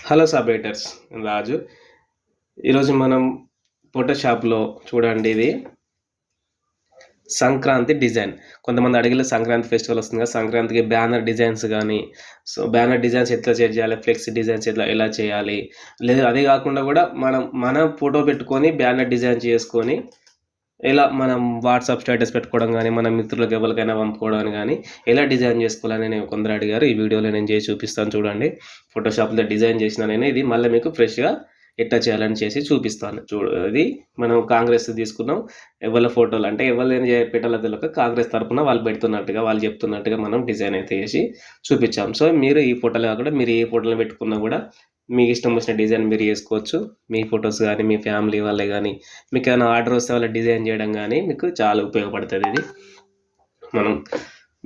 Hello సబేటర్స్, రాజు. ఈరోజు మనం ఫోటోషాప్లో చూడండి, ఇది సంక్రాంతి డిజైన్. కొంతమంది అడిగిన సంక్రాంతి ఫెస్టివల్ వస్తుంది కదా, సంక్రాంతికి బ్యానర్ డిజైన్స్ కానీ, సో బ్యానర్ డిజైన్స్ ఎట్లా చేయాలి, ఫ్లెక్స్ డిజైన్స్ ఎలా చేయాలి, లేదు అదే కాకుండా కూడా మన ఫోటో పెట్టుకొని బ్యానర్ డిజైన్ చేసుకొని ఎలా మనం వాట్సాప్ స్టేటస్ పెట్టుకోవడం కానీ, మన మిత్రులకు ఎవరికైనా పంపుకోవడం కానీ ఎలా డిజైన్ చేసుకోవాలని నేను కొందరు అడిగారు. ఈ వీడియోలో నేను చేసి చూపిస్తాను, చూడండి. ఫోటోషాప్లో డిజైన్ చేసిన నేను ఇది మళ్ళీ మీకు ఫ్రెష్గా ఎట్లా చేయాలని చేసి చూపిస్తాను. ఇది మనం కాంగ్రెస్ తీసుకున్నాం. ఎవరి ఫోటోలు అంటే ఎవరు పెట్టాలో తెలియక కాంగ్రెస్ తరఫున వాళ్ళు పెడుతున్నట్టుగా, వాళ్ళు చెప్తున్నట్టుగా మనం డిజైన్ అయితే చేసి చూపించాం. సో మీరు ఈ ఫోటోలు కాకుండా మీరు ఏ ఫోటోలు పెట్టుకున్నా కూడా మీకు ఇష్టం వచ్చిన డిజైన్ మీరు చేసుకోవచ్చు. మీ ఫొటోస్ కానీ, మీ ఫ్యామిలీ వాళ్ళే కానీ, మీకు ఏమైనా ఆర్డర్ వస్తే వాళ్ళ డిజైన్ చేయడం కానీ మీకు చాలా ఉపయోగపడుతుంది. ఇది మనం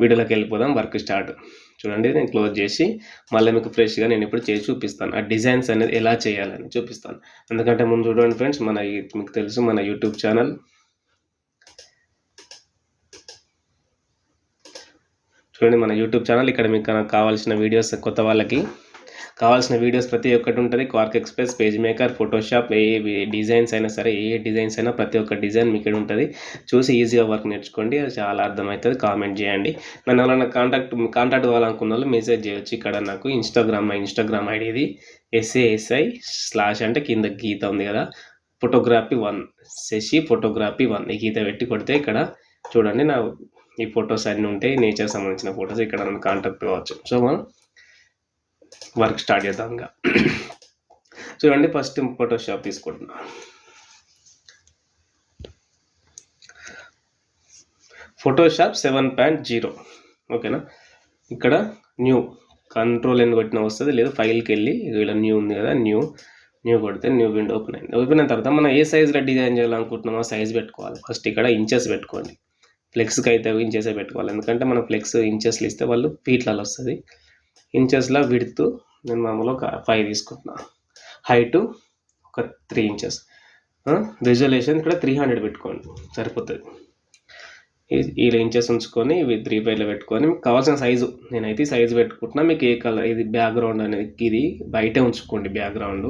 వీడియోలోకి వెళ్ళిపోదాం. Work start. చూడండి, నేను క్లోజ్ చేసి మళ్ళీ మీకు ఫ్రెష్గా నేను ఇప్పుడు చేసి చూపిస్తాను. ఆ డిజైన్స్ అనేది ఎలా చేయాలని చూపిస్తాను. ఎందుకంటే ముందు చూడండి ఫ్రెండ్స్, మీకు తెలుసు మన యూట్యూబ్ ఛానల్. చూడండి, మన యూట్యూబ్ ఛానల్. ఇక్కడ మీకు కావాల్సిన వీడియోస్, కొత్త వాళ్ళకి కావాల్సిన వీడియోస్ ప్రతి ఒక్కటి ఉంటుంది. Quark XPress, PageMaker, Photoshop, ఏ డిజైన్స్ అయినా సరే, ఏ డిజైన్స్ అయినా ప్రతి ఒక్క డిజైన్ మీకు ఇక్కడ ఉంటుంది. చూసి ఈజీగా వర్క్ నేర్చుకోండి. అది చాలా అర్థమవుతుంది. కామెంట్ చేయండి. నన్ను ఎవరైనా కాంటాక్ట్ కావాలనుకున్న వాళ్ళు మెసేజ్ చేయొచ్చు. ఇక్కడ నాకు ఇన్స్టాగ్రామ్ ఐడి ఇది SASI/ అంటే కింద గీత ఉంది కదా, photography1, శశి photography1 ఈ గీత పెట్టి కొడితే ఇక్కడ చూడండి నా ఈ ఫొటోస్ అన్నీ ఉంటాయి. నేచర్ సంబంధించిన ఫొటోస్ ఇక్కడ నన్ను కాంటాక్ట్ కావచ్చు. సో మనం వర్క్ స్టార్ట్ చేద్దాం. ఇంకా చూడండి, ఫస్ట్ ఫోటోషాప్ తీసుకుంటున్నా. ఫోటోషాప్ 7.0. ఓకేనా. ఇక్కడ న్యూ Ctrl+N కొట్టిన వస్తుంది, లేదు ఫైల్కి వెళ్ళి ఇలా న్యూ ఉంది కదా, న్యూ కొడితే న్యూ విండో ఓపెన్ అయింది. ఓపెన్ అయిన తర్వాత మనం ఏ సైజులో డిజైన్ చేయాలనుకుంటున్నామో సైజ్ పెట్టుకోవాలి. ఫస్ట్ ఇక్కడ ఇంచెస్ పెట్టుకోండి. ఫ్లెక్స్కి అయితే ఇంచెసే పెట్టుకోవాలి, ఎందుకంటే మనం ఫ్లెక్స్ ఇంచెస్లు ఇస్తే వాళ్ళు ఫీట్లలో వస్తుంది. ఇంచెస్లో విడ్త్ నేను మామూలుగా ఒక 5 తీసుకుంటున్నా. హైటు ఒక 3 ఇంచెస్. రిజల్యూషన్ ఇక్కడ 300 పెట్టుకోండి, సరిపోతుంది. ఇలా ఇంచెస్ ఉంచుకొని ఇవి 3/5లో పెట్టుకొని మీకు కావాల్సిన సైజు, నేనైతే సైజు పెట్టుకుంటున్నా. మీకు ఏ కలర్, ఇది బ్యాక్గ్రౌండ్ అనేది ఇది బయటే ఉంచుకోండి. బ్యాక్గ్రౌండ్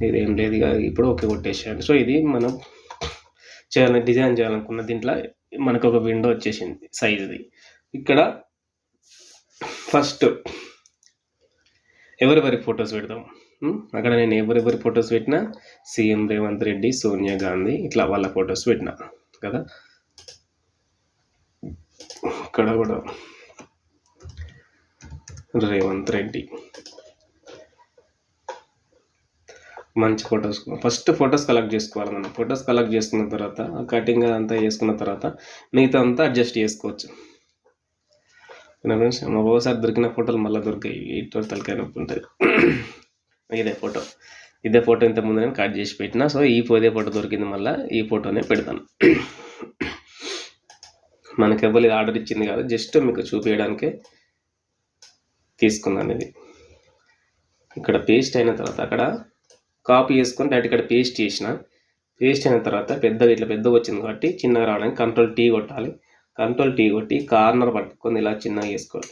ఇది ఏం లేదు ఇప్పుడు ఓకే కొట్టేసేయండి. సో ఇది మనం డిజైన్ చేయాలనుకున్న దీంట్లో మనకు ఒక విండో వచ్చేసింది సైజుది. ఇక్కడ ఫస్ట్ ఎవరెవరి ఫొటోస్ పెడదాం. అక్కడ నేను ఎవరెవరి ఫొటోస్ పెట్టినా, సీఎం రేవంత్ రెడ్డి, సోనియా గాంధీ, ఇట్లా వాళ్ళ ఫొటోస్ పెట్టినా కదా. ఇక్కడ కూడా రేవంత్ రెడ్డి మంచి ఫొటోస్. ఫస్ట్ ఫొటోస్ కలెక్ట్ చేసుకోవాలి మనం. ఫొటోస్ కలెక్ట్ చేసుకున్న తర్వాత కటింగ్ అంతా చేసుకున్న తర్వాత మిగతా అంతా అడ్జస్ట్ చేసుకోవచ్చు. ఫ్రెండ్స్, ఒకసారి దొరికిన ఫోటోలు మళ్ళీ దొరికాయి, ఇటు తలకాయ నొప్పి ఉంటుంది. ఇదే ఫోటో ఇంతకుముందు నేను కట్ చేసి పెట్టినా. సో ఇదే ఫోటో దొరికింది, మళ్ళీ ఈ ఫోటోనే పెడతాను. మనకి ఎవరు ఆర్డర్ ఇచ్చింది కాదు, జస్ట్ మీకు చూపించడానికే తీసుకున్నాను. ఇది ఇక్కడ పేస్ట్ అయిన తర్వాత అక్కడ కాపీ చేసుకొని డైరెక్ట్ ఇక్కడ పేస్ట్ అయిన తర్వాత ఇట్లా పెద్దగా వచ్చింది కాబట్టి చిన్నగా రావడానికి Ctrl+T కొట్టాలి. Ctrl+T కొట్టి కార్నర్ పట్టుకొని ఇలా చిన్నగా చేసుకోవాలి.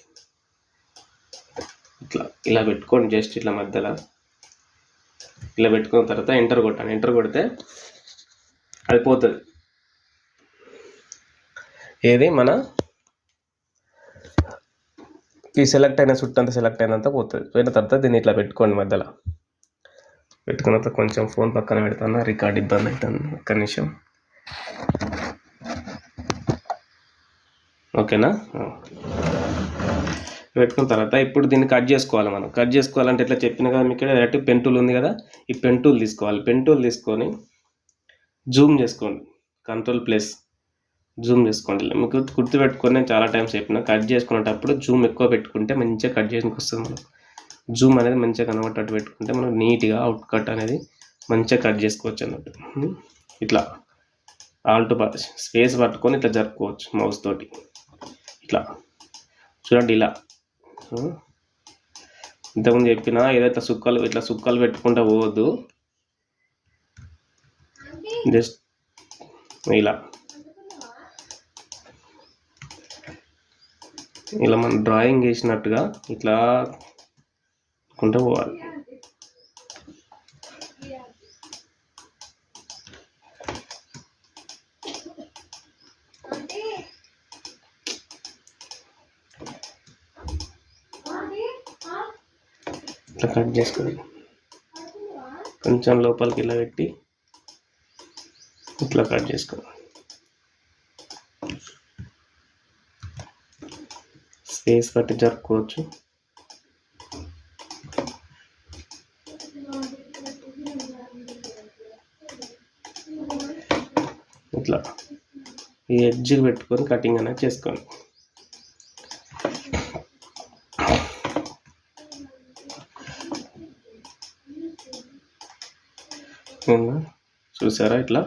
ఇలా పెట్టుకోండి. జస్ట్ ఇట్లా మధ్యలో ఇలా పెట్టుకున్న తర్వాత ఎంటర్ కొట్టాలి. ఎంటర్ కొడితే అది పోతుంది. ఏది మన ఈ సెలెక్ట్ అయిన చుట్టంతా సెలెక్ట్ అయినంత పోతుంది. పోయిన తర్వాత దీన్ని ఇట్లా పెట్టుకోండి. మధ్యలో పెట్టుకున్న తర్వాత కొంచెం ఫోన్ పక్కన పెడతాను, రికార్డ్ ఇబ్బంది అవుతుంది. ఒక్క నిమిషం. ఓకేనా. పెట్టుకున్న తర్వాత ఇప్పుడు దీన్ని కట్ చేసుకోవాలి. మనం కట్ చేసుకోవాలంటే ఇట్లా చెప్పిన కదా మీకు ఇక్కడ డైరెక్ట్ పెన్ టూల్ ఉంది కదా, ఈ పెన్ టూల్ తీసుకోవాలి. పెన్ టూల్ తీసుకొని జూమ్ చేసుకోండి. Ctrl+ జూమ్ చేసుకోండి. మీకు గుర్తుపెట్టుకొని నేను చాలా టైమ్స్ చెప్పిన, కట్ చేసుకునేటప్పుడు జూమ్ ఎక్కువ పెట్టుకుంటే మంచిగా కట్ చేసుకు వస్తుంది. మనం జూమ్ అనేది మంచిగా కనబట్టేటట్టు పెట్టుకుంటే మనం నీట్గా అవుట్ కట్ అనేది మంచిగా కట్ చేసుకోవచ్చు అన్నట్టు. ఇట్లా ఆల్ట్ స్పేస్ పట్టుకొని ఇట్లా జరుపుకోవచ్చు మౌస్ తోటి. ఇట్లా చూడండి. ఇలా ఇంతకుముందు చెప్పిన ఏదైతే ఇట్లా సుక్కలు పెట్టుకుంటా పోవద్దు. జస్ట్ ఇలా మనం డ్రాయింగ్ వేసినట్టుగా ఇట్లా కుంటూ పోవాలి. ఇట్లా కట్ చేసుకొని కొంచెం లోపలికి ఇలా పెట్టి ఇట్లా కట్ చేసుకోండి. స్పేస్ బట్టి జరుపుకోవచ్చు. ఇట్లా ఈ ఎడ్జ్ పెట్టుకొని కటింగ్ అనేది చేసుకోండి. చూసారా? ఇట్లా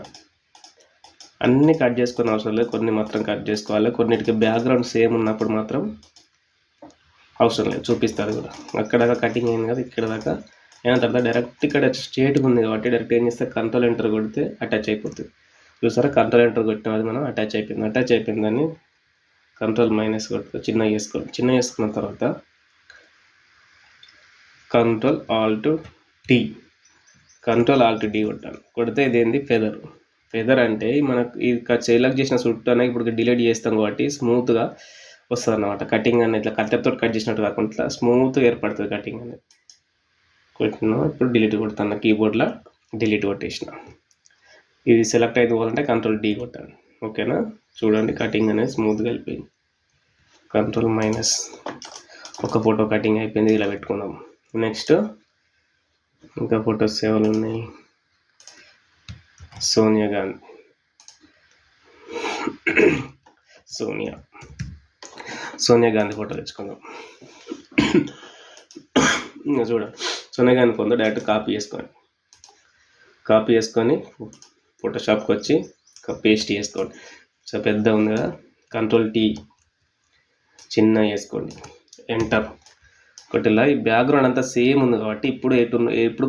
అన్నీ కట్ చేసుకునే అవసరం లేదు, కొన్ని మాత్రం కట్ చేసుకోవాలి. కొన్నిటికి బ్యాక్గ్రౌండ్ సేమ్ ఉన్నప్పుడు మాత్రం అవసరం లేదు, చూపిస్తారు కూడా. అక్కడ దాకా కటింగ్ అయింది కదా, ఇక్కడ దాకా అయిన తర్వాత డైరెక్ట్ ఇక్కడ స్ట్రేట్గా ఉంది కాబట్టి డైరెక్ట్ ఏం చేస్తే కంట్రోల్ ఎంటర్ కొడితే అటాచ్ అయిపోతుంది. చూసారా? కంట్రోల్ ఎంటర్ కొట్టిన అది మనం అటాచ్ అయిపోయిందని కంట్రోల్ మైనస్ కొడుతూ చిన్నగా వేసుకోండి. చిన్నగా వేసుకున్న తర్వాత కంట్రోల్ ఆల్ట్ డి కొడితే ఇదేంది ఫెదర్ అంటే మనకు ఈ సెలెక్ట్ చేసిన చుట్టూ అనేది ఇప్పుడు డిలీట్ చేస్తాం కాబట్టి స్మూత్గా వస్తుంది అన్నమాట. కటింగ్ అనేది ఇట్లా కత్తెరతో కట్ చేసినట్టు కాకుండా ఇట్లా స్మూత్గా ఏర్పడుతుంది కటింగ్ అనేది. కొట్టినా ఇప్పుడు డిలీట్ కొడుతున్నా, కీబోర్డ్లో డిలీట్ కొట్టేసిన. ఇది సెలెక్ట్ అయితే పోవాలంటే కంట్రోల్ డి కొట్టాను. ఓకేనా? చూడండి కటింగ్ అనేది స్మూత్గా వెళ్ళిపోయింది. కంట్రోల్ మైనస్ ఒక ఫోటో కటింగ్ అయిపోయింది. ఇలా పెట్టుకుందాం. నెక్స్ట్ ఇంకా ఫొటోస్ ఎవరు ఉన్నాయి? సోనియా గాంధీ ఫోటో తెచ్చుకుందాం. ఇంకా చూడండి, Sonia Gandhi photo direct copy చేసుకొని ఫోటోషాప్కి వచ్చి పేస్ట్ చేసుకోండి. సో పెద్ద ఉంది కదా, కంట్రోల్ టీ చిన్న వేసుకోండి, ఎంటర్ కొట్టిలా. ఈ బ్యాక్గ్రౌండ్ అంతా సేమ్ ఉంది కాబట్టి ఇప్పుడు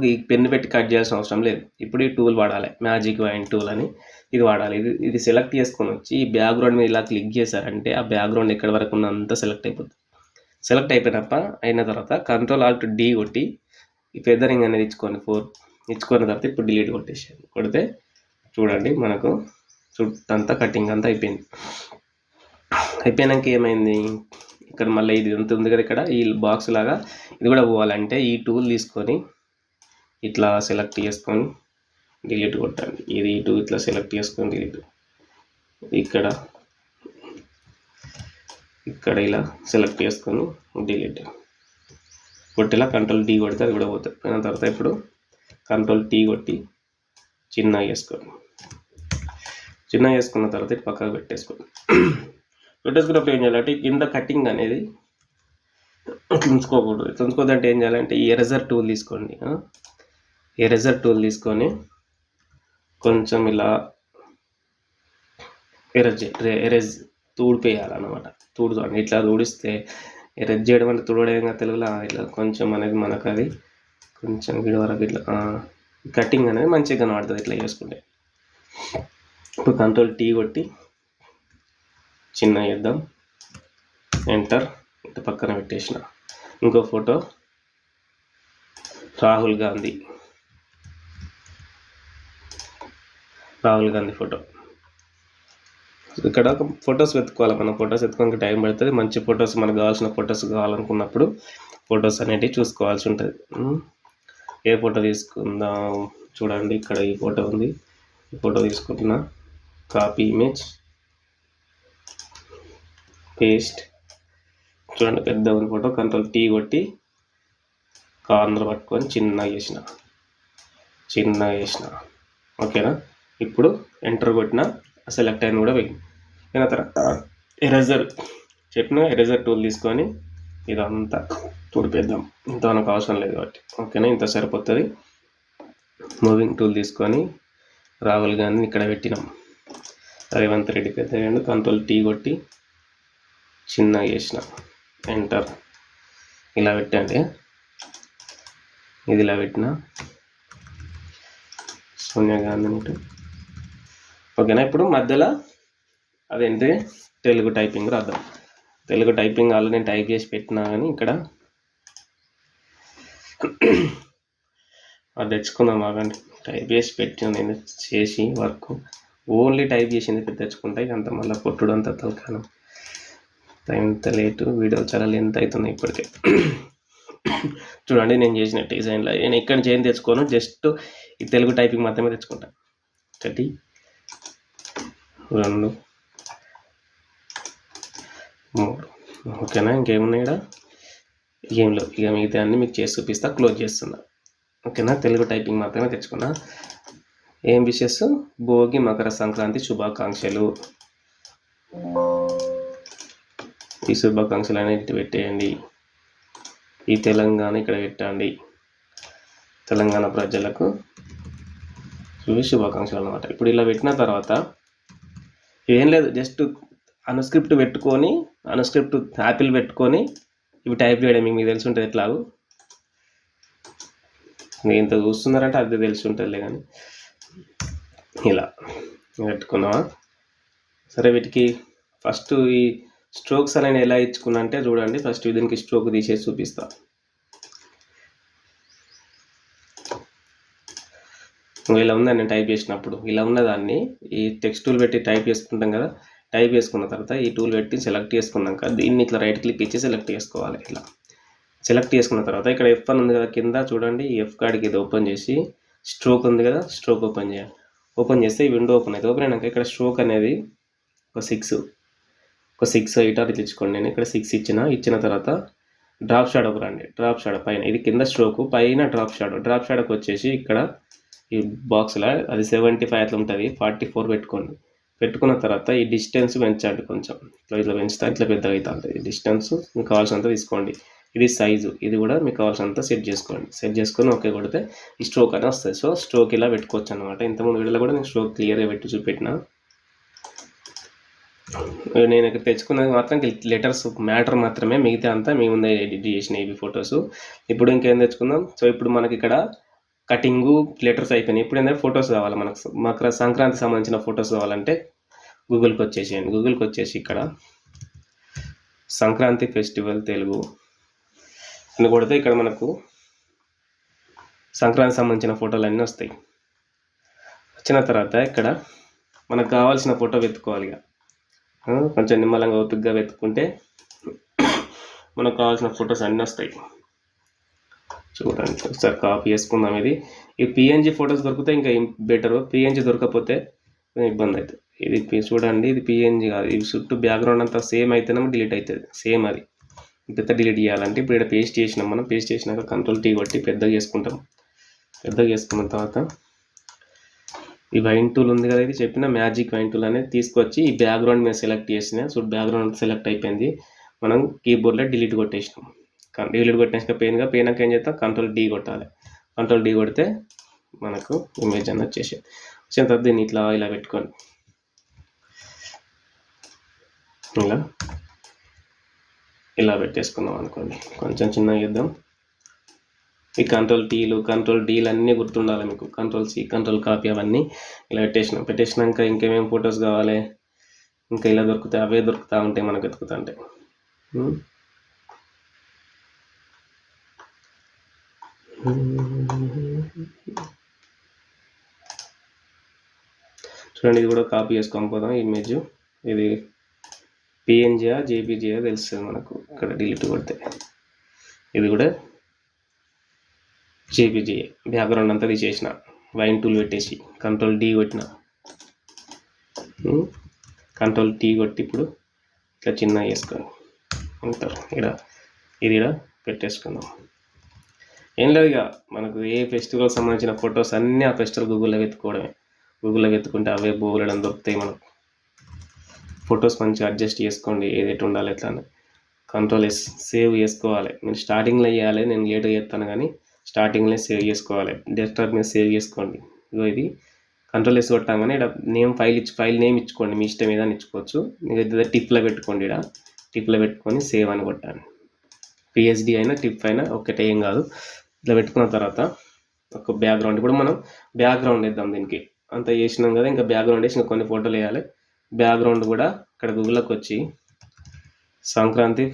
ఈ పెన్ను పెట్టి కట్ చేయాల్సిన అవసరం లేదు. ఇప్పుడు ఈ టూల్ వాడాలి, మ్యాజిక్ వైన్ టూల్ అని ఇది వాడాలి. ఇది సెలెక్ట్ చేసుకొని వచ్చి ఈ బ్యాక్గ్రౌండ్ మీద ఇలా క్లిక్ చేశారంటే ఆ బ్యాక్గ్రౌండ్ ఎక్కడి వరకు ఉన్నంతా సెలెక్ట్ అయిపోతుంది. సెలెక్ట్ అయిన తర్వాత కంట్రోల్ ఆల్ట్ డి కొట్టి ఈ ఫెదరింగ్ అనేది ఇచ్చుకున్న తర్వాత ఇప్పుడు డిలీట్ కొట్టేసాను. కొడితే చూడండి మనకు చుట్టంతా కటింగ్ అంతా అయిపోయింది. అయిపోయాక ఏమైంది, ఇక్కడ మళ్ళీ ఇది ఎంత ఉంది కదా, ఇక్కడ ఈ బాక్స్ లాగా ఇది కూడా పోవాలంటే ఈ టూల్ తీసుకొని ఇట్లా సెలెక్ట్ చేసుకొని డిలీట్ కొట్టండి. ఇది ఈ టూల్ ఇట్లా సెలెక్ట్ చేసుకొని డిలీట్, ఇక్కడ ఇలా సెలెక్ట్ చేసుకొని డిలీట్ కొట్టేలా కంట్రోల్ డి కొడితే అది కూడా పోతుంది. అయిన తర్వాత ఇప్పుడు కంట్రోల్ టీ కొట్టి చిన్నగా వేసుకున్న తర్వాత ఇటు పక్కకు పెట్టేసుకున్నప్పుడు ఏం చేయాలంటే కింద కటింగ్ అనేది ఉంచుకోకూడదు. ఉంచుకోదంటే ఏం చేయాలంటే ఈ ఎరేజర్ టూల్ తీసుకొని కొంచెం ఇలా ఎరేజ్ తూడిపేయాలన్నమాట. చూడండి ఇట్లా తూడిస్తే ఎరేజ్ చేయడం అంటే తుడవడం తెలుగులో ఇట్లా కొంచెం అనేది మనకు అది కొంచెం వీడి వరకు ఇట్లా కటింగ్ అనేది మంచిగా కనబడుతుంది ఇట్లా చేసుకుంటే. ఇప్పుడు కంట్రోల్ టీ కొట్టి చిన్న చేద్దాం, ఎంటర్. ఇటు పక్కన పెట్టేసిన ఇంకో ఫోటో రాహుల్ గాంధీ ఫోటో. ఇక్కడ ఫొటోస్ వెతుక్కోవాలి. మనం ఫొటోస్ వెతుక్కోడానికి టైం పడుతుంది. మంచి ఫొటోస్, మనకు కావాల్సిన ఫొటోస్ కావాలనుకున్నప్పుడు ఫొటోస్ అనేటివి చూసుకోవాల్సి ఉంటుంది. ఏ ఫోటో తీసుకుందాం? చూడండి ఇక్కడ ఈ ఫోటో ఉంది, ఈ ఫోటో తీసుకుంటున్నా. Copy image, paste. చూడండి పెద్ద ఉంది ఫోటో. కంట్రోల్ టీ కొట్టి కార్నర్ పట్టుకొని చిన్నగా చేసిన. ఓకేనా? ఇప్పుడు ఎంటర్ కొట్టిన సెలెక్ట్ అయిన కూడా పోయింది. అయిన తర్వాత ఎరేజర్ టూల్ తీసుకొని ఇదంతా తుడిపేద్దాం. ఇంత మనకు అవసరం లేదు కాబట్టి. ఓకేనా? ఇంత సరిపోతుంది. మూవింగ్ టూల్ తీసుకొని రాహుల్ గాంధీని ఇక్కడ పెట్టినాం. రేవంత్ రెడ్డి పెద్ద కంట్రోల్ టీ కొట్టి చిన్నగా చేసిన, ఎంటర్. ఇలా పెట్టండి. ఇది ఇలా పెట్టిన సోనియా గాంధీ. ఓకేనా? ఇప్పుడు మధ్యలో అదేంటి తెలుగు టైపింగ్ రాద్దాం. తెలుగు టైపింగ్ ఆల్రెడీ నేను టైప్ చేసి పెట్టినా కానీ ఇక్కడ అది తెచ్చుకుందాం. ఆగండి, టైప్ చేసి పెట్టిన నేను చేసి వర్క్ ఓన్లీ టైప్ చేసింది తెచ్చుకుంటా. అంత మళ్ళీ కొట్టుడు అంత తలకాలం. టైం ఇంత లేటు, వీడియో చాలా లెంత్ అవుతున్నాయి ఇప్పటికే. చూడండి నేను చేసిన డిజైన్లో నేను ఎక్కడ నుంచి ఏం తెచ్చుకోను, జస్ట్ ఈ తెలుగు టైపింగ్ మాత్రమే తెచ్చుకుంటా. 1 2 3 ఓకేనా. ఇంకేమున్నాయి ఇక్కడ ఏం లేవు. ఇక మిగతా అన్నీ మీకు చేసి చూపిస్తా, క్లోజ్ చేస్తున్నా. ఓకేనా, తెలుగు టైపింగ్ మాత్రమే తెచ్చుకున్నా. ఏం విషెస్, భోగి మకర సంక్రాంతి శుభాకాంక్షలు. ఈ శుభాకాంక్షలు అనేవి పెట్టేయండి. ఈ తెలంగాణ ఇక్కడ పెట్టండి. తెలంగాణ ప్రజలకు శుభాకాంక్షలు అన్నమాట. ఇప్పుడు ఇలా పెట్టిన తర్వాత ఏం లేదు, జస్ట్ అనుస్క్రిప్ట్ పెట్టుకొని, అనుస్క్రిప్ట్ యాపిల్ పెట్టుకొని ఇవి టైప్ చేయడం మీకు తెలిసి ఉంటుంది. ఎట్లాగో మీరు ఇంత చూస్తున్నారంటే అది తెలిసి ఉంటుందిలే, కానీ ఇలా పెట్టుకున్నావా. సరే, వీటికి ఫస్ట్ ఈ స్ట్రోక్స్ అనేది ఎలా ఇచ్చుకున్నా అంటే చూడండి. ఫస్ట్ దీనికి స్ట్రోక్ తీసేసి చూపిస్తా. ఇలా ఉందని నేను టైప్ చేసినప్పుడు ఇలా ఉన్నదాన్ని ఈ టెక్స్ట్ టూల్ పెట్టి టైప్ చేసుకుంటాం కదా. టైప్ చేసుకున్న తర్వాత ఈ టూల్ పెట్టి సెలెక్ట్ చేసుకున్నాక దీన్ని ఇట్లా రైట్ క్లిక్ ఇచ్చి సెలెక్ట్ చేసుకోవాలి. ఇలా సెలెక్ట్ చేసుకున్న తర్వాత ఇక్కడ F1 ఉంది కదా కింద, చూడండి ఈ F కార్డ్కి ఇది ఓపెన్ చేసి స్ట్రోక్ ఉంది కదా, స్ట్రోక్ ఓపెన్ చేయాలి. ఓపెన్ చేస్తే ఈ విండో ఓపెన్ అవుతుంది. ఓపెన్ అయినాక ఇక్కడ స్ట్రోక్ అనేది ఒక 6 8 అది ఇచ్చుకోండి. నేను ఇక్కడ 6 ఇచ్చిన తర్వాత డ్రాప్ షాడోకి రండి. డ్రాప్ షాడో పైన, ఇది కింద స్ట్రోక్ పైన డ్రాప్ షాడోకి వచ్చేసి ఇక్కడ ఈ బాక్స్లో అది 75 అట్లా ఉంటుంది, 44 పెట్టుకోండి. పెట్టుకున్న తర్వాత ఈ డిస్టెన్స్ పెంచండి కొంచెం. ఇట్లా పెంచుతా ఇట్లా పెద్దగా అవుతుంది. ఈ డిస్టెన్స్ మీకు కావాల్సినంత తీసుకోండి. ఇది సైజు, ఇది కూడా మీకు కావాల్సినంత సెట్ చేసుకోండి. సెట్ చేసుకొని ఓకే కొడితే ఈ స్ట్రోక్ అనేది వస్తుంది. సో స్ట్రోక్ ఇలా పెట్టుకోవచ్చు అనమాట. ఇంతకుముందు వీడియోలో కూడా నేను స్ట్రోక్ క్లియర్గా పెట్టి చూపెట్టిన. నేను ఇక్కడ తెచ్చుకున్నది మాత్రం లెటర్స్ మ్యాటర్ మాత్రమే, మిగతా అంతా మీ ముందే ఎడిట్ చేసిన ఇవి ఫొటోస్. ఇప్పుడు ఇంకేం తెచ్చుకుందాం. సో ఇప్పుడు మనకి ఇక్కడ కటింగు లెటర్స్ అయిపోయినాయి. ఇప్పుడు ఏంటంటే ఫొటోస్ కావాలి మనకు. మకర సంక్రాంతికి సంబంధించిన ఫొటోస్ కావాలంటే గూగుల్కి వచ్చేసేయండి. గూగుల్కి వచ్చేసి ఇక్కడ సంక్రాంతి ఫెస్టివల్ తెలుగు అని కొడితే ఇక్కడ మనకు సంక్రాంతికి సంబంధించిన ఫోటోలు అన్నీ వస్తాయి. వచ్చిన తర్వాత ఇక్కడ మనకు కావాల్సిన ఫోటో వెతుక్కోవాలి. ఇక కొంచెం నిమ్మలంగా ఓపికగా వెతుక్కుంటే మనకు కావాల్సిన ఫొటోస్ అన్నీ వస్తాయి. చూడండి ఒకసారి కాపీ చేసుకుందాం. ఈ పిఎన్జీ ఫొటోస్ దొరికితే ఇంకా బెటరు. పిఎన్జీ దొరకకపోతే ఇబ్బంది అవుతుంది. ఇది చూడండి, ఇది పిఎన్జీ కాదు. ఇది చుట్టూ బ్యాక్గ్రౌండ్ అంతా సేమ్ అయితేనే డిలీట్ అవుతుంది. సేమ్ అది పెద్ద డిలీట్ చేయాలంటే ఇప్పుడు ఇక్కడ పేస్ట్ చేసినాం. మనం పేస్ట్ చేసినాక Ctrl+T కొట్టి పెద్దగా చేసుకుంటాం. పెద్దగా చేసుకున్న తర్వాత ఈ వైన్ టూల్ ఉంది కదా, ఇది చెప్పిన మ్యాజిక్ వైన్ టూల్ అనేది తీసుకొచ్చి ఈ బ్యాక్గ్రౌండ్ మీద సెలెక్ట్ చేసిన. సో బ్యాక్గ్రౌండ్ సెలెక్ట్ అయిపోయింది. మనం కీబోర్డ్లో డిలీట్ కొట్టేసినాం. డిలీట్ కొట్టేసినాక పోయినాక ఏం చేస్తాం, Ctrl+D కొట్టాలి. Ctrl+D కొడితే మనకు ఇమేజ్ అనేది వచ్చేసింది. వచ్చిన తర్వాత దీన్ని ఇలా పెట్టుకోండి. ఇలా పెట్టేసుకుందాం అనుకోండి. కొంచెం చిన్నగా చేద్దాం. ఈ Ctrl+Tలు అన్నీ గుర్తుండాలి మీకు. Ctrl+C Ctrl+Copy అవన్నీ ఇలా పెట్టేసినాక ఇంకేమేమి ఫొటోస్ కావాలి, ఇంకా ఇలా దొరుకుతాయి, అవే దొరుకుతూ ఉంటాయి మనకు వెతుకుతా ఉంటాయి. చూడండి, ఇది కూడా కాపీ చేసుకొని పోదాం. ఇమేజ్ ఇది పిఎన్జియా జేపీజీయా తెలుస్తుంది మనకు. ఇక్కడ డిలీట్ కొడితే ఇది కూడా జేపీజీఏ. బ్యాక్గ్రౌండ్ అంతా తీసేసిన, వైన్ టూల్ పెట్టేసి Ctrl+D కొట్టిన. Ctrl+T కొట్టి ఇప్పుడు ఇట్లా చిన్న వేసుకొని ఉంటారు. ఇది పెట్టేసుకుందాం. ఏం లేదు, ఇక మనకు ఏ ఫెస్టివల్కి సంబంధించిన ఫొటోస్ అన్నీ ఆ ఫెస్టివల్ గూగుల్లో వెతుక్కోవడమే. గూగుల్లో వెతుక్కుంటే అవే బోలెడం దొరుకుతాయి మనకు. ఫొటోస్ మంచిగా అడ్జస్ట్ చేసుకోండి, ఏదైతే ఉండాలి ఎట్లా అని. Ctrl+S సేవ్ చేసుకోవాలి. మీరు స్టార్టింగ్లో వేయాలి, నేను లేట్గా చేస్తాను కానీ స్టార్టింగ్లో సేవ్ చేసుకోవాలి. డెస్క్టాప్ మీద సేవ్ చేసుకోండి. ఇది Ctrl+S కొట్టాగానే ఇక్కడ ఫైల్ నేమ్ ఇచ్చుకోండి. మీ ఇష్టం ఏదైనా ఇచ్చుకోవచ్చు. మీకు టిప్లో పెట్టుకోండి. టిప్లో పెట్టుకొని సేవ్ అని కొట్టండి. PSD అయినా టిప్ అయినా ఒకటే, ఏం కాదు. ఇట్లా పెట్టుకున్న తర్వాత ఒక బ్యాక్గ్రౌండ్, ఇప్పుడు మనం బ్యాక్గ్రౌండ్ వేద్దాం. దీనికి అంతా చేసినాం కదా, ఇంకా బ్యాక్గ్రౌండ్ వేసి ఇంకా కొన్ని ఫోటోలు వేయాలి. బ్యాక్గ్రౌండ్ కూడా ఇక్కడ గూగుల్లోకి వచ్చి సంక్రాంతి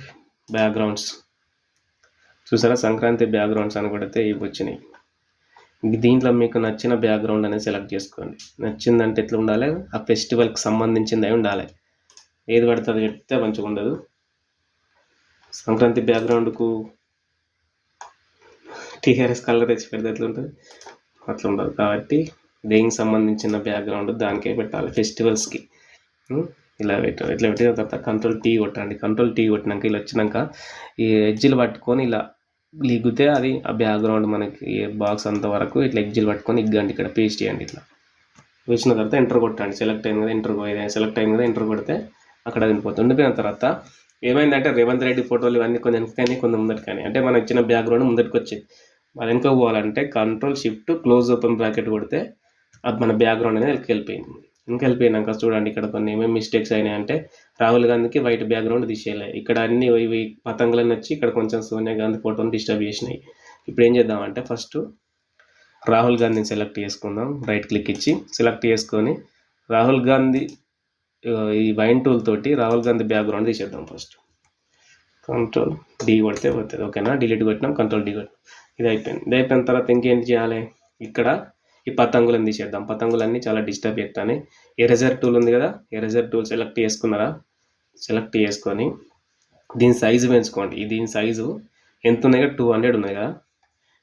బ్యాక్గ్రౌండ్స్ చూసారా, సంక్రాంతి బ్యాక్గ్రౌండ్స్ అని కొడితే ఇవి వచ్చినాయి. దీంట్లో మీకు నచ్చిన బ్యాక్గ్రౌండ్ అనేది సెలెక్ట్ చేసుకోండి. నచ్చిందంటే ఎట్లా ఉండాలి, ఆ ఫెస్టివల్కి సంబంధించింది ఉండాలి. ఏది పడుతుంది చెప్తే మంచిగా ఉండదు. సంక్రాంతి బ్యాక్గ్రౌండ్కు టీఆర్ఎస్ కలర్ తెచ్చి పెడితే ఎట్లుంటుంది, అట్లా ఉండదు. కాబట్టి దేనికి సంబంధించిన బ్యాక్గ్రౌండ్ దానికే పెట్టాలి ఫెస్టివల్స్కి. ఇలా పెట్టాలి. ఇట్లా పెట్టిన తర్వాత కంట్రోల్ టీ కొట్టండి. కంట్రోల్ టీ కొట్టినాక ఇలా వచ్చినాక ఈ ఎడ్జిలు పట్టుకొని ఇలా లిగితే అది ఆ బ్యాక్గ్రౌండ్ మనకి బాక్స్ అంత వరకు ఇట్లా ఎడ్జిలు పట్టుకొని ఇగ్గండి, ఇక్కడ పేస్ట్ చేయండి. ఇట్లా వేసిన తర్వాత ఎంటర్ కొట్టండి. సెలెక్ట్ అయింది కదా ఎంటర్, సెలెక్ట్ అయింది కదా ఎంటర్ కొడితే అక్కడ వెళ్ళిపోతుంది. ఉండిపోయిన తర్వాత ఏమైందంటే రేవంత్ రెడ్డి ఫోటోలు ఇవన్నీ కొన్ని వెనక కానీ కొన్ని ముందటి కానీ, అంటే మనం ఇచ్చిన బ్యాక్గ్రౌండ్ ముందటికి వచ్చింది. అది వెనక పోవాలంటే control shift close open bracket కొడితే అది మన బ్యాక్గ్రౌండ్ అనేది వెళ్ళిపోయింది. వెళ్ళిపోయినాక చూడండి ఇక్కడ కొన్ని ఏమేమి మిస్టేక్స్ అయినాయంటే రాహుల్ గాంధీకి వైట్ బ్యాక్గ్రౌండ్ తీసేయాలి. ఇక్కడ అన్ని ఇవి పతంగులన్నీ వచ్చి ఇక్కడ కొంచెం సోనియా గాంధీ ఫోటోని డిస్టర్బ్ చేసినాయి. ఇప్పుడు ఏం చేద్దామంటే ఫస్ట్ రాహుల్ గాంధీని సెలెక్ట్ చేసుకుందాం. రైట్ క్లిక్ ఇచ్చి సెలెక్ట్ చేసుకొని రాహుల్ గాంధీ ఈ వైన్ టూల్ తోటి రాహుల్ గాంధీ బ్యాక్గ్రౌండ్ తీసేద్దాం. ఫస్ట్ కంట్రోల్ డి కొడితే పోతుంది. ఓకేనా, డిలీట్ కొట్టినాం, కంట్రోల్ డి కొట్టినాం. ఇది అయిపోయింది. ఇది అయిపోయిన తర్వాత ఇంకేంటి చేయాలి, ఇక్కడ ఈ పతంగులను తీసేద్దాం. పతంగులన్నీ చాలా డిస్టర్బ్ చేస్తాను. ఎరేజర్ టూల్ ఉంది కదా, ఎరేజర్ టూల్ సెలెక్ట్ చేసుకున్నారా, సెలెక్ట్ చేసుకొని దీని సైజు పెంచుకోండి. దీని సైజు ఎంత ఉన్నాయి కదా, 200 ఉన్నాయి కదా.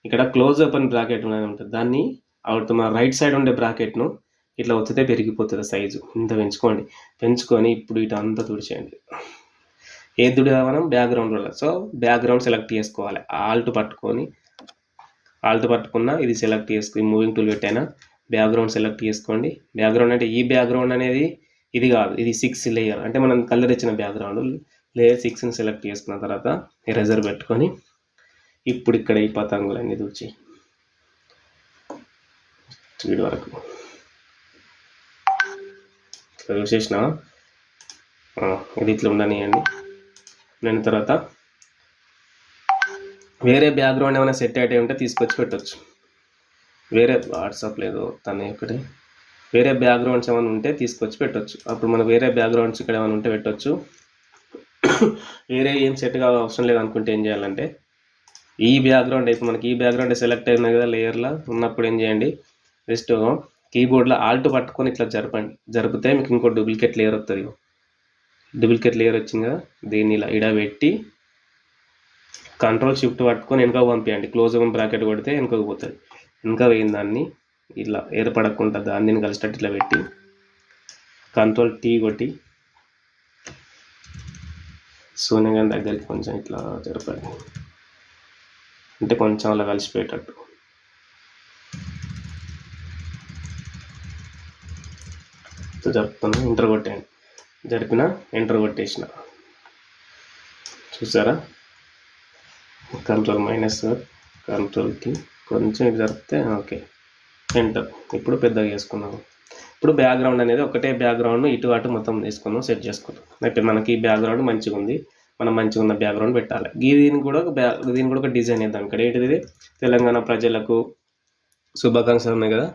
ఇక్కడ క్లోజ్ ఓపెన్ బ్రాకెట్ ఉన్నది ఉంటుంది, దాన్ని అవుట్ మన రైట్ సైడ్ ఉండే బ్రాకెట్ను ఇట్లా ఒత్తితే పెరిగిపోతుంది సైజు. ఇంత పెంచుకోండి. పెంచుకొని ఇప్పుడు ఇటు అంతా తుడిచేయండి. ఏ తుడి మనం బ్యాక్గ్రౌండ్ వల్ల, సో బ్యాక్గ్రౌండ్ సెలెక్ట్ చేసుకోవాలి. ఆల్ట్ పట్టుకున్న ఇది సెలెక్ట్ చేసుకుని మూవింగ్ టూల్ పెట్టైనా బ్యాక్గ్రౌండ్ సెలెక్ట్ చేసుకోండి. బ్యాక్గ్రౌండ్ అంటే ఈ బ్యాక్గ్రౌండ్ అనేది ఇది కాదు, ఇది 6 లేయర్, అంటే మనం కలర్ ఇచ్చిన బ్యాక్గ్రౌండ్ లేయర్ 6ని సెలెక్ట్ చేసుకున్న తర్వాత ఎరేజర్ పెట్టుకొని ఇప్పుడు ఇక్కడ ఈ పతంగులన్నీ దూచి వీడి వరకు చూసేసిన ఇది ఇట్లా ఉండనియండి. దాని తర్వాత వేరే బ్యాక్గ్రౌండ్ ఏమైనా సెట్ అయితే ఉంటే తీసుకొచ్చి పెట్టవచ్చు. వేరే వాట్సాప్ లేదు తను ఇక్కడే వేరే బ్యాక్గ్రౌండ్స్ ఏమైనా ఉంటే తీసుకొచ్చి పెట్టవచ్చు. అప్పుడు మనం వేరే బ్యాక్గ్రౌండ్స్ ఇక్కడ ఏమైనా ఉంటే పెట్టవచ్చు. వేరే ఏం సెట్ కావాలి అవసరం లేదు అనుకుంటే ఏం చేయాలంటే ఈ బ్యాక్గ్రౌండ్ అయితే మనకి ఈ బ్యాక్గ్రౌండ్ సెలెక్ట్ అయినా కదా లేయర్లో ఉన్నప్పుడు ఏం చేయండి, జస్ట్ కీబోర్డ్లో ఆల్ట్ పట్టుకొని ఇట్లా జరిపితే మీకు ఇంకో డూప్లికేట్ లేయర్ వస్తుంది. డూప్లికేట్ లేయర్ వచ్చింది కదా, దీన్ని ఇలా ఇడ పెట్టి కంట్రోల్ షిఫ్ట్ పట్టుకొని వెనుకకు పంపించండి. క్లోజ్ ఓపెన్ బ్రాకెట్ కొడితే వెనుకకు పోతుంది. వెనుక వేయిన దాన్ని ఇలా ఏర్పడకుండా దాన్ని కలిసేటట్టు ఇట్లా పెట్టి కంట్రోల్ టీ కొట్టి సోనియా గాంధీ దగ్గరికి కొంచెం ఇట్లా జరపండి, అంటే కొంచెం అలా కలిసిపోయేటట్టు. జరుపుతున్నా, ఎంటర్ కొట్టేయండి. జరిపిన ఎంటర్ కొట్టేసిన, చూసారా, కంట్రోల్ మైనస్ కంట్రోల్ కి కొంచెం ఇది జరిపితే ఓకే, ఎంటర్. ఇప్పుడు పెద్దగా చేసుకున్నాము. ఇప్పుడు బ్యాక్గ్రౌండ్ అనేది ఒకటే బ్యాక్గ్రౌండ్ ఇటు అటు మొత్తం తీసుకున్నాం, సెట్ చేసుకున్నాం. అయితే మనకి ఈ బ్యాక్గ్రౌండ్ మంచిగా ఉంది, మనం మంచిగా ఉన్న బ్యాక్గ్రౌండ్ పెట్టాలి. దీనికి కూడా ఒక డిజైన్ వేద్దాం. ఇక్కడ ఏంటిది, తెలంగాణ ప్రజలకు శుభాకాంక్షలు ఉన్నాయి కదా,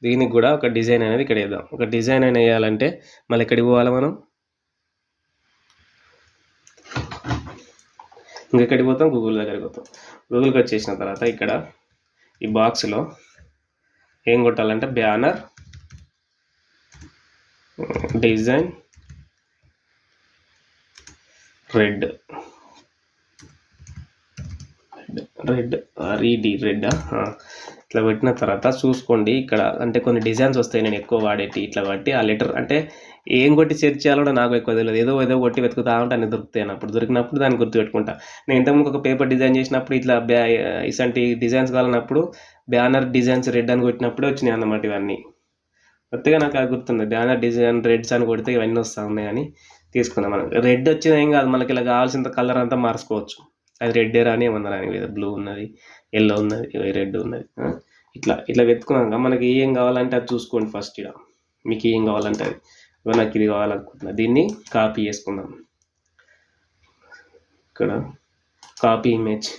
దీనికి కూడా ఒక డిజైన్ అనేది ఇక్కడ వేద్దాం. ఒక డిజైన్ అనేది వేయాలంటే మళ్ళీ ఎక్కడికి పోవాలి, మనం ఇంకెక్కడికి పోతాం, గూగుల్ దగ్గరికి పోతాం. గూగుల్కి వచ్చేసిన తర్వాత ఇక్కడ ఈ బాక్స్లో ఏం కొట్టాలంటే బ్యానర్ డిజైన్ రెడ్ రెడ్ ఇట్లా పెట్టిన తర్వాత చూసుకోండి. ఇక్కడ అంటే కొన్ని డిజైన్స్ వస్తాయి నేను ఎక్కువ వాడేటి, ఇట్లా బట్టి ఆ లెటర్ అంటే ఏం కొట్టి సెర్చ్ చేయాలో కూడా నాకు ఎక్కువ తెలియదు. ఏదో కొట్టి వెతుకుతా ఉంటే అన్ని దొరుకుతాయి. అప్పుడు దొరికినప్పుడు దాన్ని గుర్తుపెట్టుకుంటా. నేను ఇంతకుముందు ఒక పేపర్ డిజైన్ చేసినప్పుడు ఇట్లా ఇలాంటి డిజైన్స్ కావాలన్నప్పుడు బ్యానర్ డిజైన్స్ రెడ్ అని కొట్టినప్పుడే వచ్చినాయి అన్నమాట ఇవన్నీ. కొత్తగా నాకు అది గుర్తుంది, బ్యానర్ డిజైన్ రెడ్స్ అని కొడితే ఇవన్నీ వస్తూ ఉన్నాయి అని తీసుకున్నాం. మనం రెడ్ వచ్చింది ఏం కాదు, మనకి ఇలా కావాల్సిన కలర్ అంతా మార్చుకోవచ్చు. అది రెడ్ రాని ఏమన్నా రాని, బ్లూ ఉన్నది, ఎల్లో ఉన్నది, రెడ్ ఉన్నది. ఇట్లా వెతుకున్నాక మనకి ఏం కావాలంటే అది చూసుకోండి. ఫస్ట్ ఇక మీకు ఏం కావాలంటే అది, నాకు ఇది కావాలనుకుంటున్నా, దీన్ని కాపీ చేసుకుందాం. ఇక్కడ కాపీ ఇమేజ్,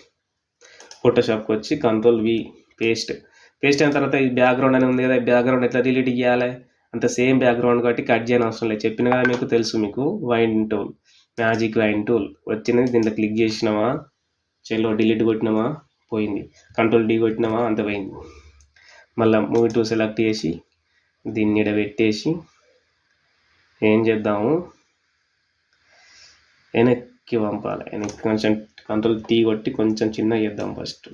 ఫోటోషాప్కి వచ్చి కంట్రోల్ వి పేస్ట్ అయిన తర్వాత ఈ బ్యాక్గ్రౌండ్ అని ఉంది కదా, ఈ బ్యాక్గ్రౌండ్ ఎట్లా డిలీట్ చేయాలి, అంత సేమ్ బ్యాక్గ్రౌండ్ కాబట్టి కట్ చేయని అవసరం లేదు. చెప్పిన కదా మీకు తెలుసు, మీకు wine tool, magic wine tool వచ్చినది. దీంట్లో క్లిక్ చేసినామా, చెల్లో డిలీట్ కొట్టినామా పోయింది, కంట్రోల్ డి కొట్టినామా అంత పోయింది. మళ్ళీ మూవీ టూల్ సెలెక్ట్ చేసి దీన్ని ఈడ పెట్టేసి ఏం చేద్దాము, వెనక్కి పంపాలి. వెనక్కి కొంచెం కంట్రోల్ టీ కొట్టి కొంచెం చిన్న చేద్దాం. ఫస్ట్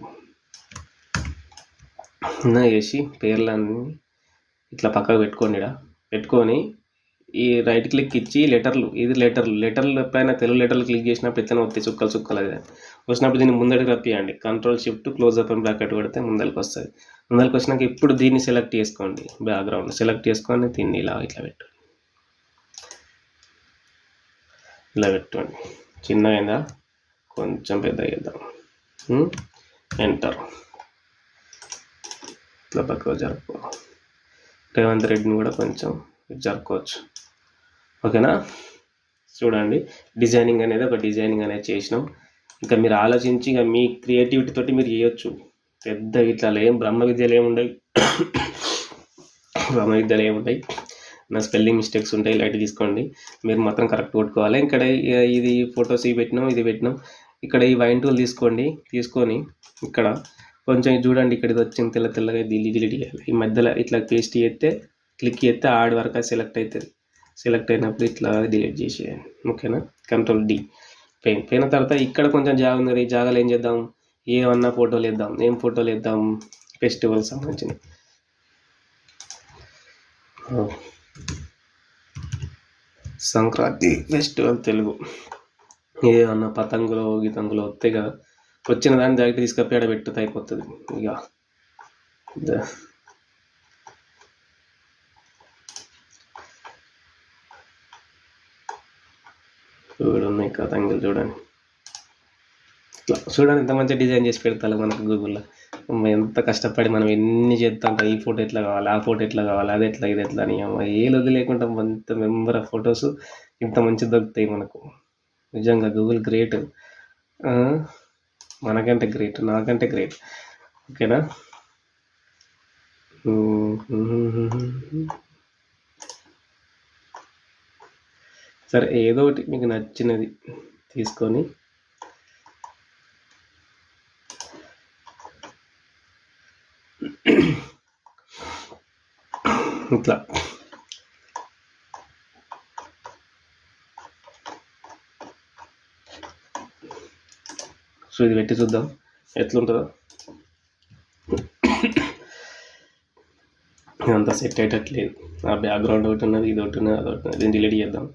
చిన్న చేసి పేర్లన్నీ ఇట్లా పక్కకు పెట్టుకోండి. పెట్టుకొని ఈ రైట్ క్లిక్ ఇచ్చి ఇది లెటర్లు ఎప్పుడైనా తెలుగు లెటర్లు క్లిక్ చేసినప్పుడు ఎట్లనే వస్తాయి చుక్కలు అది వచ్చినప్పుడు దీన్ని ముందడికి రప్పియండి. కంట్రోల్ షిఫ్ట్ క్లోజ్ అప్ అని బ్రాకెట్ కొడితే ముందరికి వస్తుంది. ముందరికి వచ్చినాక ఇప్పుడు దీన్ని సెలెక్ట్ చేసుకోండి. బ్యాక్గ్రౌండ్ సెలెక్ట్ చేసుకొని దీన్ని ఇట్లా పెట్టుకోండి. చిన్నగా కొంచెం పెద్దగా చేద్దాం. ఎంటర్. ఇట్లా పక్కకు జరుపుకో. రేవంత్ రెడ్డిని కూడా కొంచెం జరుపుకోవచ్చు. ఓకేనా? చూడండి, డిజైనింగ్ అనేది చేసినాం. ఇంకా మీరు ఆలోచించి ఇక మీ క్రియేటివిటీ తోటి మీరు చేయొచ్చు. పెద్ద ఇట్లా బ్రహ్మ విద్యలు ఏముండవు. నా స్పెల్లింగ్ మిస్టేక్స్ ఉంటాయి, లైట్ తీసుకోండి. మీరు మాత్రం కరెక్ట్ కొట్టుకోవాలి. ఇక్కడ ఇది ఫొటోస్ ఇది పెట్టినాం. ఇక్కడ ఈ వైన్ టూల్ తీసుకొని ఇక్కడ కొంచెం చూడండి, ఇక్కడ ఇది వచ్చింది తెల్లగా డిలీట్ చేయాలి. ఈ మధ్యలో ఇట్లా పేస్ట్ చేస్తే క్లిక్ చేస్తే ఆడి వరకు సెలెక్ట్ అవుతుంది. సెలెక్ట్ అయినప్పుడు ఇట్లా డిలీట్ చేసేయండి. ఓకేనా? కంట్రోల్ డి పోయిన తర్వాత ఇక్కడ కొంచెం జాగా ఉంది. ఈ జాగాలో ఏం చేద్దాం, ఏమన్నా ఫోటోలు వేద్దాం. ఏం ఫోటోలు వేద్దాం? ఫెస్టివల్ సంబంధించినవి. సంక్రాంతి ఫెస్టివల్ తెలుగు ఏమన్నా పతంగులో గీతంగులో వస్తాయి కదా, వచ్చిన దాన్ని డైరెక్ట్ తీసుకపోయి ఆడ పెట్టుతే అయిపోతుంది. ఇక ఉన్నాయి పతంగులు చూడండి. చూడండి ఎంత మంచిగా డిజైన్ చేసి పెడతారు మనకు గూగుల్లో. ఎంత కష్టపడి మనం ఎన్ని చేస్తాం. ఈ ఫోటో ఎట్లా కావాలి, ఆ ఫోటో ఎట్లా కావాలి, అది ఎట్లా ఇది ఎట్లా అని ఏది వదిలేకుండా అంత మెంబర్ ఆఫ్ ఫొటోస్ ఇంత మంచిగా దొరుకుతాయి మనకు. నిజంగా గూగుల్ గ్రేట్. మనకంటే గ్రేట్, నాకంటే గ్రేట్. ఓకేనా? సరే, ఏదో ఒకటి మీకు నచ్చినది తీసుకొని ఇట్లా సో ఇది పెట్టి చూద్దాం ఎట్లుంటుందో. ఇదంతా సెట్ అయ్యేటట్లేదు. ఆ బ్యాక్గ్రౌండ్ ఒకటి ఉన్నది, ఇది ఒకటి ఉన్నది, అది ఒకటి ఉన్నది. దీన్ని డిలీట్ చేద్దాం.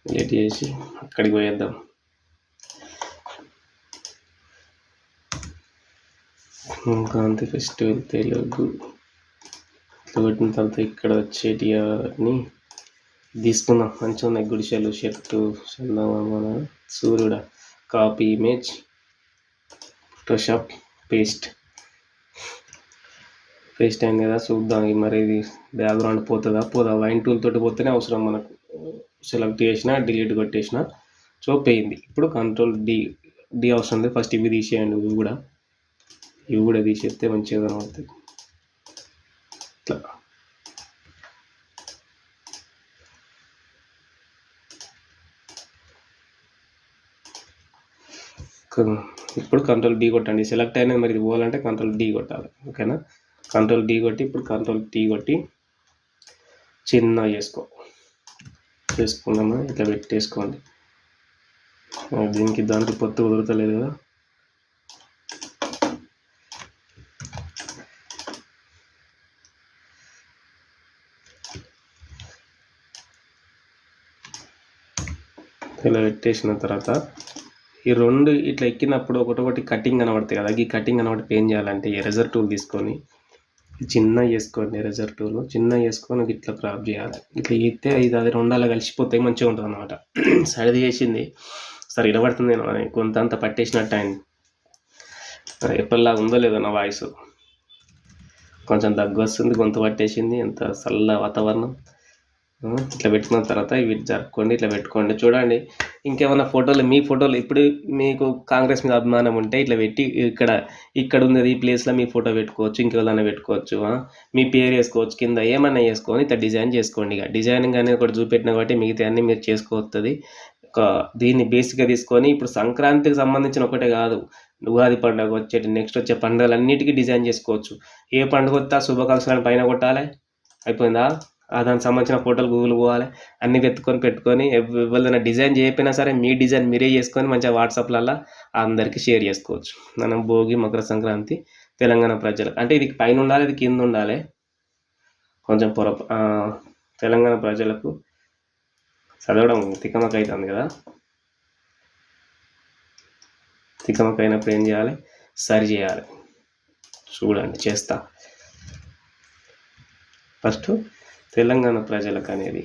డిలీట్ చేసి అక్కడికి పోయేద్దాం. సంక్రాంతి ఫెస్టివల్ తెలుగు పెట్టిన తర్వాత ఇక్కడ వచ్చేటి అన్నీ తీసుకుందాం. మంచిగా ఉన్నాయి. గుడిసెలు, షర్టు, చందమామ, సూర్యుడ, కాపీ ఇమేజ్, ఫోటోషాప్, పేస్ట్ అయింది కదా. చూద్దాం మరి ఇది బ్యాక్గ్రౌండ్ పోదా. వైన్ టూల్ తోటి పోతేనే అవసరం మనకు. సెలెక్ట్ చేసిన, డిలీట్ కొట్టేసిన, సో పోయింది. ఇప్పుడు కంట్రోల్ డి అవసరం లేదు. ఫస్ట్ ఇవి తీసేయండి. ఇవి కూడా తీసేస్తే మంచిగా కనబడుతుంది. ఇట్లా ఇప్పుడు కంట్రోల్ డి కొట్టండి. సెలెక్ట్ అయినా మరి ఇది పోవాలంటే కంట్రోల్ డి కొట్టాలి. ఓకేనా? కంట్రోల్ డి కొట్టి ఇప్పుడు కంట్రోల్ టీ కొట్టి చిన్న చేసుకున్నామా, ఇట్లా పెట్టేసుకోండి. దీనికి దానికి పొత్తు కుదరతలేదు కదా. ఇలా పెట్టేసిన తర్వాత ఈ రెండు ఇట్లా ఎక్కినప్పుడు ఒకటొకటి కటింగ్ కనబడతాయి కదా. ఈ కటింగ్ కనబడితే ఏం చేయాలంటే ఎరేజర్ టూల్ తీసుకొని చిన్న చేసుకోండి. ఎరేజర్ టూల్ చిన్న చేసుకొని ఇట్లా క్రాప్ చేయాలి. ఇట్లా చేస్తే అది రెండాలా కలిసిపోతాయి, మంచిగా ఉంటుంది అనమాట. సరిది చేసింది సరే వినబడుతుంది నేను కొంత అంత పట్టేసినట్టు అయింది. ఎప్పటిలాగా ఉందో లేదో నా వాయిస్, కొంచెం దగ్గు వస్తుంది, గొంతు పట్టేసింది. ఎంత చల్ల వాతావరణం. ఇట్లా పెట్టుకున్న తర్వాత ఇవి జరుపుకోండి. ఇట్లా పెట్టుకోండి. చూడండి, ఇంకేమైనా ఫోటోలు, మీ ఫోటోలు ఇప్పుడు మీకు కాంగ్రెస్ మీద అభిమానం ఉంటే ఇట్లా పెట్టి ఇక్కడ ఉన్నది ఈ ప్లేస్లో మీ ఫోటో పెట్టుకోవచ్చు. ఇంకెవరైనా పెట్టుకోవచ్చు. మీ పేరు వేసుకోవచ్చు. కింద ఏమన్నా వేసుకొని ఇట్లా డిజైన్ చేసుకోండి. ఇక డిజైనింగ్ అనేది ఒకటి చూపెట్టిన కాబట్టి మిగతా అన్నీ మీరు చేసుకోవస్తుంది. దీన్ని బేసిక్గా తీసుకొని ఇప్పుడు సంక్రాంతికి సంబంధించిన ఒకటే కాదు, ఉగాది పండుగ నెక్స్ట్ వచ్చే పండుగలన్నిటికీ డిజైన్ చేసుకోవచ్చు. ఏ పండుగ వస్తా శుభాకాంక్షలను పైన కొట్టాలి, అయిపోయిందా. దానికి సంబంధించిన ఫోటోలు గూగుల్ పోవాలి, అన్నీ పెట్టుకొని ఎవరైనా డిజైన్ చేయకపోయినా సరే మీ డిజైన్ మీరే చేసుకొని మంచిగా వాట్సాప్లలో అందరికీ షేర్ చేసుకోవచ్చు. మనం భోగి, మకర సంక్రాంతి తెలంగాణ ప్రజలకు అంటే ఇది పైన ఉండాలి, ఇది కింద ఉండాలి. కొంచెం తెలంగాణ ప్రజలకు చదవడం తికమక అవుతుంది కదా. తికమక అయినప్పుడు ఏం చేయాలి, సరి చేయాలి. చూడండి చేస్తా. ఫస్ట్ తెలంగాణ ప్రజలకు అనేది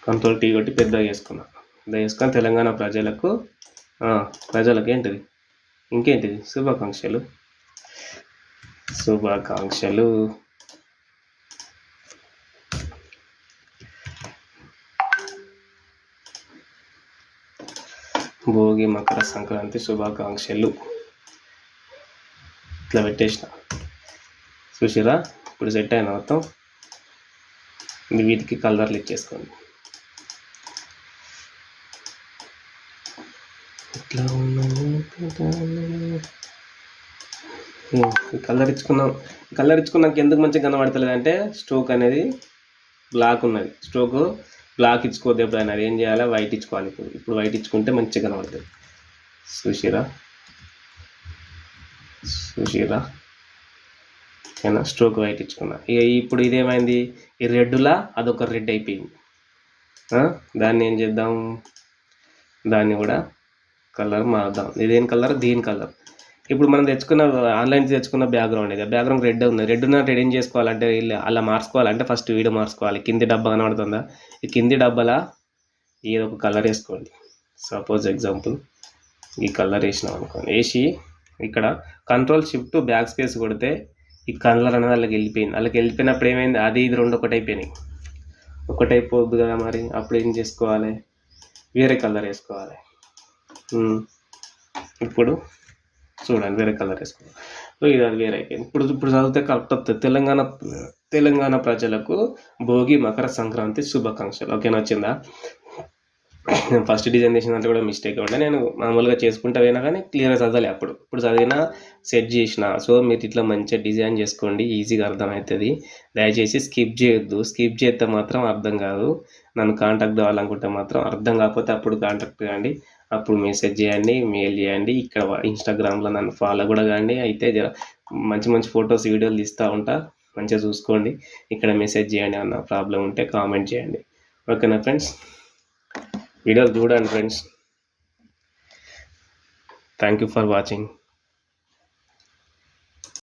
Ctrl+T కొట్టి పెద్దగా చేసుకున్నా. పెద్దగా చేసుకొని తెలంగాణ ప్రజలకు ఏంటిది, ఇంకేంటిది, శుభాకాంక్షలు. భోగి మకర సంక్రాంతి శుభాకాంక్షలు. ఇట్లా పెట్టేసిన. చూసిరా, ఇప్పుడు సెట్ అయిన మొత్తం. వీటికి కలర్లు ఇచ్చేసుకోండి. ఇట్లా కలర్ ఇచ్చుకున్నాక ఎందుకు మంచిగా కనబడతలేదు అంటే స్ట్రోక్ అనేది బ్లాక్ ఉన్నది. స్ట్రోక్ బ్లాక్ ఇచ్చుకోవద్దు ఎప్పుడైనా. ఏం చేయాలి, వైట్ ఇచ్చుకోవాలి. ఇప్పుడు వైట్ ఇచ్చుకుంటే మంచిగా కనబడుతుంది. చూసిరా ఓకేనా. స్ట్రోక్ వైట్ ఇచ్చుకున్నా. ఇక ఇప్పుడు ఇదేమైంది, ఈ రెడ్లా అదొక రెడ్ అయిపోయింది. దాన్ని ఏం చేద్దాం, దాన్ని కూడా కలర్ మారుద్దాం. ఇదేం కలర్, దీని కలర్. ఇప్పుడు మనం ఆన్లైన్ తెచ్చుకున్న బ్యాక్గ్రౌండ్ ఇది. బ్యాక్గ్రౌండ్ రెడ్ ఉంది. రెడ్ ఏం చేసుకోవాలంటే అలా మార్చుకోవాలంటే ఫస్ట్ వీడియో మార్చుకోవాలి. కింది డబ్బా కనబడుతుందా, ఈ కింది డబ్బాలా ఏదో ఒక కలర్ వేసుకోండి. సపోజ్ ఎగ్జాంపుల్ ఈ కలర్ వేసినాం అనుకోండి. వేసి ఇక్కడ Ctrl+Shift బ్యాక్ స్పేస్ కొడితే ఈ కలర్ అనేది వాళ్ళకి వెళ్ళిపోయింది. వాళ్ళకి వెళ్ళిపోయినప్పుడు ఏమైంది, అది ఇది రెండు ఒకటైపోయినాయి. ఒకటైపోద్దు కదా మరి. అప్పుడు ఏం చేసుకోవాలి, వేరే కలర్ వేసుకోవాలి. ఇప్పుడు చూడండి, వేరే కలర్ వేసుకోవాలి. ఇది అది వేరే అయిపోయింది. ఇప్పుడు చదివితే కరెక్ట్ వస్తుంది. తెలంగాణ ప్రజలకు భోగి మకర సంక్రాంతి శుభాకాంక్షలు. ఓకేనా, వచ్చిందా. ఫస్ట్ డిజైన్ చేసినంత కూడా మిస్టేక్ ఉండే. నేను మామూలుగా చేసుకుంటా పోయినా కానీ క్లియర్గా చదవాలి. ఇప్పుడు చదివినా సెట్ చేసిన. సో మీరు ఇట్లా మంచిగా డిజైన్ చేసుకోండి, ఈజీగా అర్థమవుతుంది. దయచేసి స్కిప్ చేయొద్దు. స్కిప్ చేస్తే మాత్రం అర్థం కాదు. నన్ను కాంటాక్ట్ అవ్వాలనుకుంటే మాత్రం, అర్థం కాకపోతే అప్పుడు కాంటాక్ట్ కాండి, అప్పుడు మెసేజ్ చేయండి, మెయిల్ చేయండి. ఇక్కడ ఇన్స్టాగ్రామ్లో నన్ను ఫాలో కూడా కాండి. అయితే మంచి మంచి ఫొటోస్ వీడియోలు తీస్తూ ఉంటా, మంచిగా చూసుకోండి. ఇక్కడ మెసేజ్ చేయండి, అన్న ప్రాబ్లం ఉంటే కామెంట్ చేయండి. ఓకేనా ఫ్రెండ్స్, వీడియోలు చూడండి friends. Thank you for watching.